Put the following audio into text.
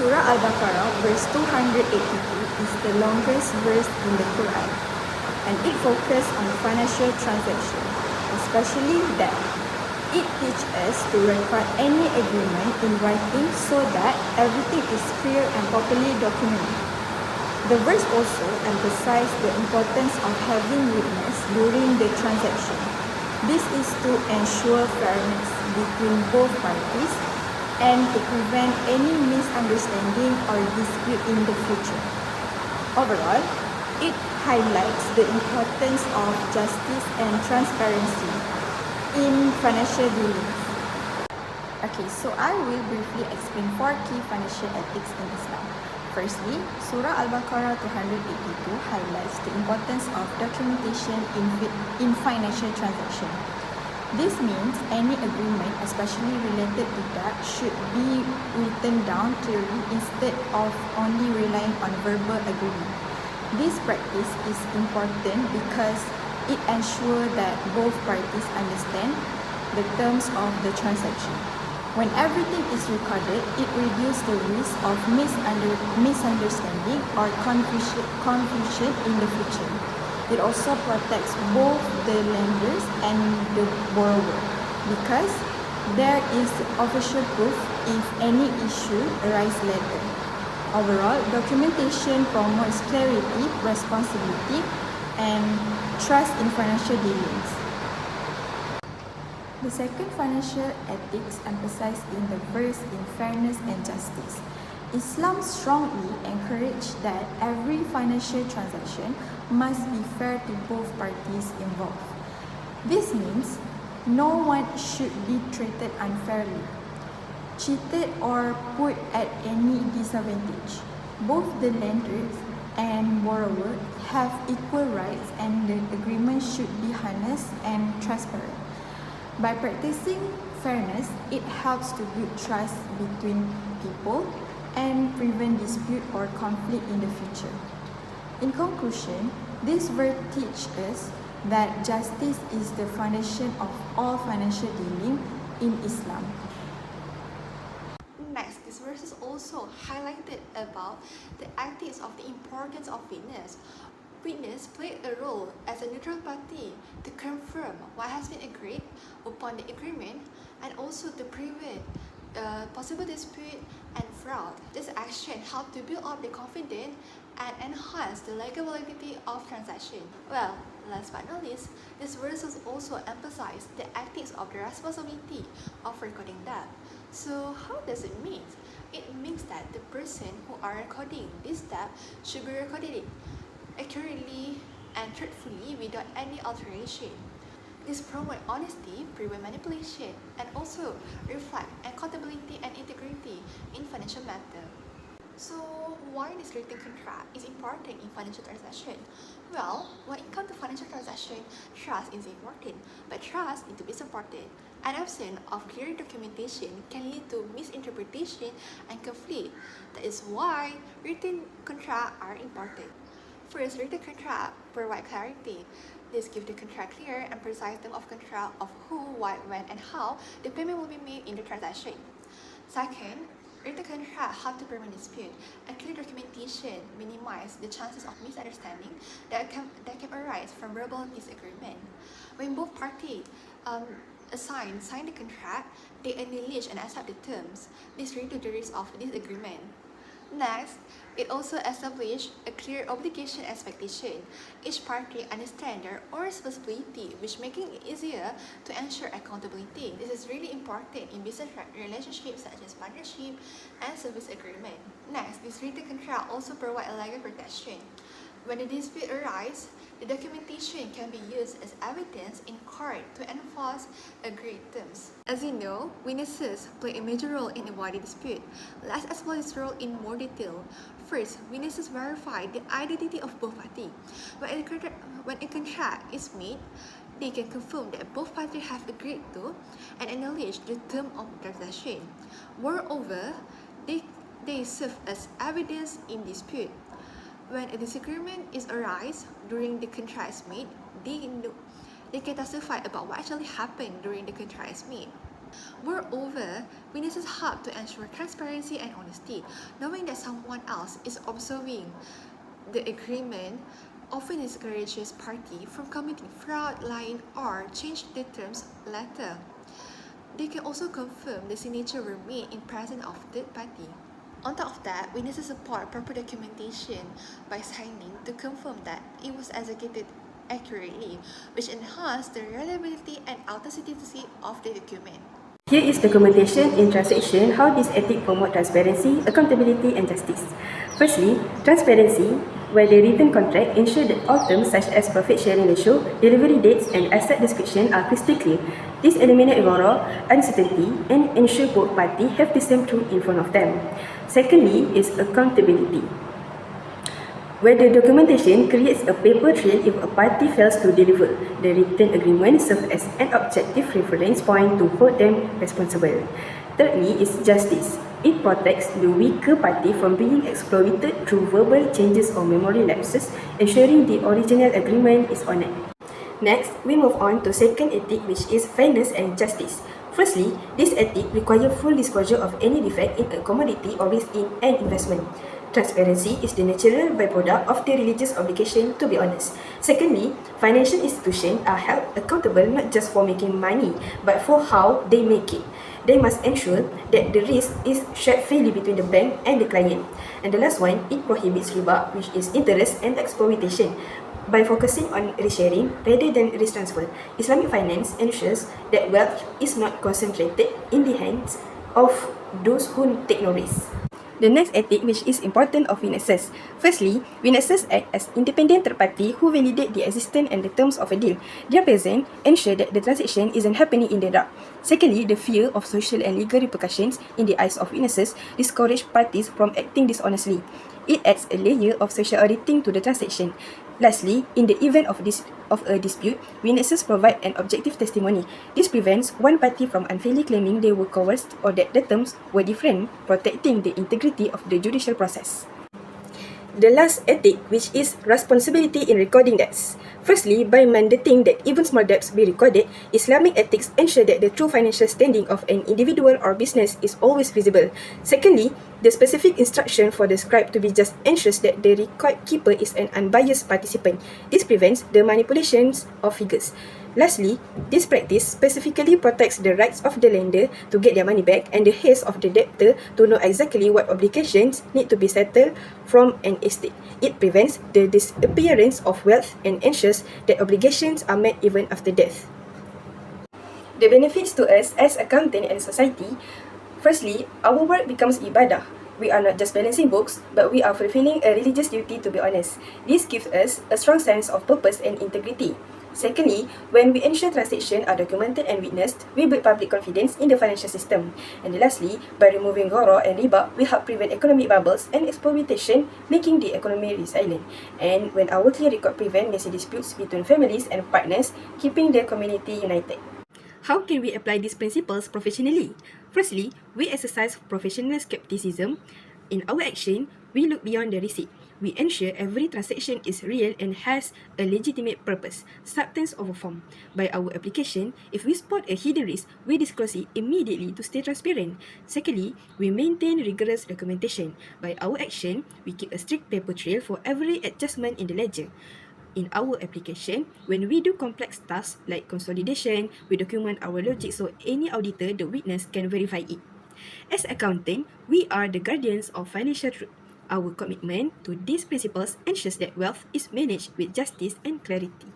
Surah Al-Baqarah, verse 282, is the longest verse in the Quran, and it focuses on financial transactions, especially that it teaches us to record any agreement in writing so that everything is clear and properly documented. The verse also emphasizes the importance of having witness during the transaction. This is to ensure fairness between both parties and to prevent any misunderstanding or dispute in the future. Overall, it highlights the importance of justice and transparency in financial dealings. Okay, so I will briefly explain 4 key financial ethics in Islam. Firstly, Surah Al-Baqarah 282 highlights the importance of documentation in financial transactions. This means any agreement, especially related to debt, should be written down clearly instead of only relying on verbal agreement. This practice is important because it ensures that both parties understand the terms of the transaction. When everything is recorded, it reduces the risk of misunderstanding or confusion in the future. It also protects both the lenders and the borrower because there is official proof if any issue arises later. Overall, documentation promotes clarity, responsibility, and trust in financial dealings. The second financial ethics emphasized in the verse in fairness and justice. Islam strongly encourages that every financial transaction must be fair to both parties involved. This means no one should be treated unfairly, cheated, or put at any disadvantage. Both the lenders and borrower have equal rights, and the agreement should be honest and transparent. By practicing fairness, it helps to build trust between people and prevent dispute or conflict in the future. In conclusion, this verse teaches us that justice is the foundation of all financial dealing in Islam. Next, this verse is also highlighted about the ethics of the importance of witness. Witness play a role as a neutral party to confirm what has been agreed upon the agreement and also to prevent possible dispute and fraud. This action helps to build up the confidence and enhance the legal validity of transaction. Well, last but not least, this verse also emphasizes the ethics of the responsibility of recording debt. So how does it mean? It means that the person who are recording this debt should be recorded it accurately and truthfully without any alteration. This promotes honesty, prevent manipulation, and also reflect accountability and integrity in financial matter. So why this written contract is important in financial transaction? Well, when it comes to financial transaction, trust is important, but trust needs to be supported. An absence of clear documentation can lead to misinterpretation and conflict. That is why written contracts are important. First, written contract provide clarity. This gives the contract clear and precise term of contract of who, what, when, and how the payment will be made in the transaction. Second, written contract help to prevent dispute. A clear documentation minimize the chances of misunderstanding that can arise from verbal disagreement. When both parties sign the contract, they acknowledge and accept the terms. This reduces the risk of disagreement. Next, it also establishes a clear obligation expectation. Each party understands their own responsibility, which making it easier to ensure accountability. This is really important in business relationships such as partnership and service agreement. Next, this written contract also provides a legal protection. When a dispute arises, the documentation can be used as evidence in court to enforce agreed terms. As you know, witnesses play a major role in avoiding dispute. Let's explore this role in more detail. First, witnesses verify the identity of both parties. When a contract is made, they can confirm that both parties have agreed to and acknowledge the term of transaction. Moreover, they serve as evidence in dispute. When a disagreement is arise during the contract is made, they can testify about what actually happened during the contract is made. Moreover, witnesses help to ensure transparency and honesty, knowing that someone else is observing the agreement often discourages party from committing fraud, lying, or change the terms later. They can also confirm the signature were made in presence of third party. On top of that, witnesses support proper documentation by signing to confirm that it was executed accurately, which enhance the reliability and authenticity of the document. Here is documentation in transaction how this ethic promote transparency, accountability and justice. Firstly, transparency, where the written contract ensure that all terms such as profit sharing ratio, delivery dates and asset description are crystal clear. This eliminates error, uncertainty and ensure both parties have the same truth in front of them. Secondly is accountability, where the documentation creates a paper trail if a party fails to deliver. The written agreement serves as an objective reference point to hold them responsible. Thirdly is justice. It protects the weaker party from being exploited through verbal changes or memory lapses, ensuring the original agreement is honoured. Next, we move on to second ethic, which is fairness and justice. Firstly, this ethic requires full disclosure of any defect in a commodity or risk in an investment. Transparency is the natural byproduct of the religious obligation to be honest. Secondly, financial institutions are held accountable not just for making money, but for how they make it. They must ensure that the risk is shared fairly between the bank and the client. And the last one, it prohibits riba, which is interest and exploitation. By focusing on risk-sharing rather than risk transfer, Islamic finance ensures that wealth is not concentrated in the hands of those who take no risk. The next ethic which is important of witnesses. Firstly, witnesses act as independent third party who validate the existence and the terms of a deal. Their presence ensure that the transaction isn't happening in the dark. Secondly, the fear of social and legal repercussions in the eyes of witnesses discourage parties from acting dishonestly. It adds a layer of social auditing to the transaction. Lastly, in the event of a dispute, witnesses provide an objective testimony. This prevents one party from unfairly claiming they were coerced or that the terms were different, protecting the integrity of the judicial process. The last ethic, which is responsibility in recording debts. Firstly, by mandating that even small debts be recorded, Islamic ethics ensure that the true financial standing of an individual or business is always visible. Secondly, the specific instruction for the scribe to be just ensures that the record keeper is an unbiased participant. This prevents the manipulations of figures. Lastly, this practice specifically protects the rights of the lender to get their money back and the heirs of the debtor to know exactly what obligations need to be settled from an estate. It prevents the disappearance of wealth and ensures that obligations are met even after death. The benefits to us as accountant and society. Firstly, our work becomes ibadah. We are not just balancing books, but we are fulfilling a religious duty to be honest. This gives us a strong sense of purpose and integrity. Secondly, when we ensure transactions are documented and witnessed, we build public confidence in the financial system. And lastly, by removing ghara and riba, we help prevent economic bubbles and exploitation, making the economy resilient. And when our clear record prevent messy disputes between families and partners, keeping the community united. How can we apply these principles professionally? Firstly, we exercise professional skepticism. In our action, we look beyond the receipt. We ensure every transaction is real and has a legitimate purpose, substance over form. By our application, if we spot a hidden risk, we disclose it immediately to stay transparent. Secondly, we maintain rigorous documentation. By our action, we keep a strict paper trail for every adjustment in the ledger. In our application, when we do complex tasks like consolidation, we document our logic so any auditor, the witness, can verify it. As accountant, we are the guardians of financial truth. Our commitment to these principles ensures that wealth is managed with justice and clarity.